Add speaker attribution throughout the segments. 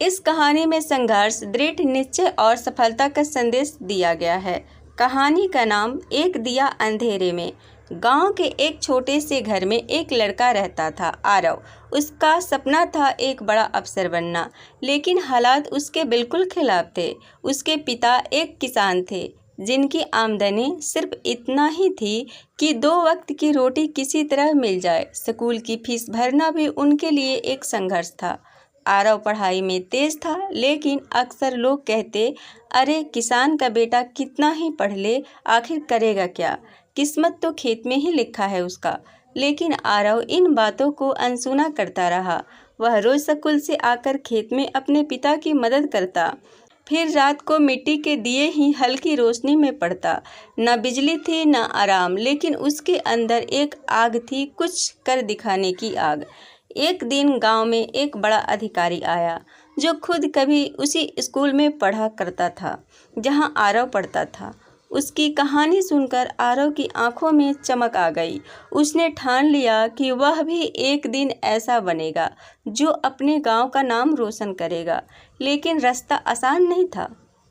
Speaker 1: इस कहानी में संघर्ष, दृढ़ निश्चय और सफलता का संदेश दिया गया है। कहानी का नाम एक दिया अंधेरे में। गांव के एक छोटे से घर में एक लड़का रहता था, आरव। उसका सपना था एक बड़ा अफसर बनना, लेकिन हालात उसके बिल्कुल खिलाफ थे। उसके पिता एक किसान थे, जिनकी आमदनी सिर्फ इतना ही थी कि 2 वक्त की रोटी किसी तरह मिल जाए। स्कूल की फीस भरना भी उनके लिए एक संघर्ष था। आरव पढ़ाई में तेज था, लेकिन अक्सर लोग कहते, अरे किसान का बेटा कितना ही पढ़ ले, आखिर करेगा क्या, किस्मत तो खेत में ही लिखा है उसका। लेकिन आरव इन बातों को अनसुना करता रहा। वह रोज स्कूल से आकर खेत में अपने पिता की मदद करता, फिर रात को मिट्टी के दिए ही हल्की रोशनी में पड़ता। न बिजली थी न आराम, लेकिन उसके अंदर एक आग थी, कुछ कर दिखाने की आग। एक दिन गांव में एक बड़ा अधिकारी आया, जो खुद कभी उसी स्कूल में पढ़ा करता था जहां आरव पढ़ता था। उसकी कहानी सुनकर आरव की आंखों में चमक आ गई। उसने ठान लिया कि वह भी एक दिन ऐसा बनेगा जो अपने गांव का नाम रोशन करेगा। लेकिन रास्ता आसान नहीं था।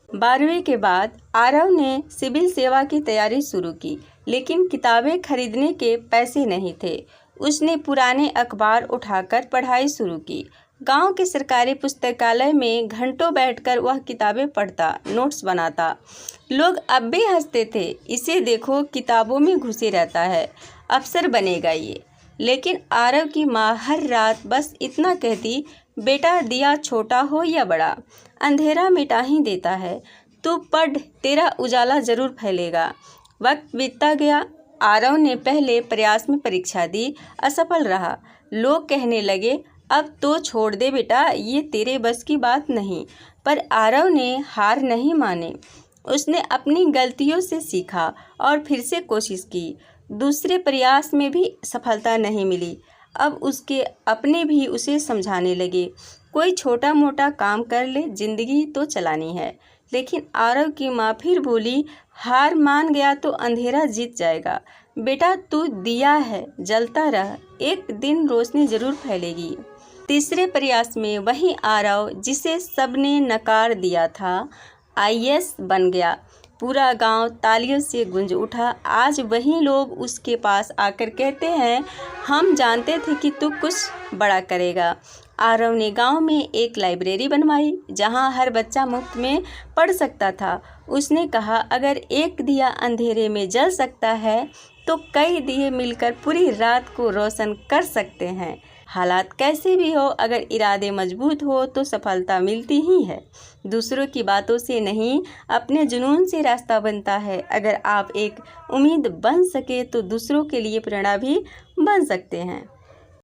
Speaker 1: 12वीं के बाद आरव ने सिविल सेवा की तैयारी शुरू की, लेकिन किताबें खरीदने के पैसे नहीं थे। उसने पुराने अखबार उठाकर पढ़ाई शुरू की। गांव के सरकारी पुस्तकालय में घंटों बैठकर वह किताबें पढ़ता, नोट्स बनाता। लोग अब भी हंसते थे, इसे देखो किताबों में घुसे रहता है, अफसर बनेगा ये। लेकिन आरव की माँ हर रात बस इतना कहती, बेटा दिया छोटा हो या बड़ा, अंधेरा मिटा ही देता है, तू पढ़, तेरा उजाला जरूर फैलेगा। वक्त बीतता गया। आरव ने पहले प्रयास में परीक्षा दी, असफल रहा। लोग कहने लगे, अब तो छोड़ दे बेटा, ये तेरे बस की बात नहीं। पर आरव ने हार नहीं मानी। उसने अपनी गलतियों से सीखा और फिर से कोशिश की। दूसरे प्रयास में भी सफलता नहीं मिली। अब उसके अपने भी उसे समझाने लगे, कोई छोटा मोटा काम कर ले, जिंदगी तो चलानी है। लेकिन आरव की माँ फिर बोली, हार मान गया तो अंधेरा जीत जाएगा। बेटा तू दिया है, जलता रह, एक दिन रोशनी जरूर फैलेगी। तीसरे प्रयास में वही आरव जिसे सबने नकार दिया था, आईएएस बन गया। पूरा गांव तालियों से गूंज उठा। आज वही लोग उसके पास आकर कहते हैं, हम जानते थे कि तू कुछ बड़ा करेगा। आरव ने गांव में एक लाइब्रेरी बनवाई, जहां हर बच्चा मुफ्त में पढ़ सकता था। उसने कहा, अगर एक दिया अंधेरे में जल सकता है तो कई दिए मिलकर पूरी रात को रोशन कर सकते हैं। हालात कैसे भी हो, अगर इरादे मजबूत हो तो सफलता मिलती ही है। दूसरों की बातों से नहीं, अपने जुनून से रास्ता बनता है। अगर आप एक उम्मीद बन सके तो दूसरों के लिए प्रेरणा भी बन सकते हैं।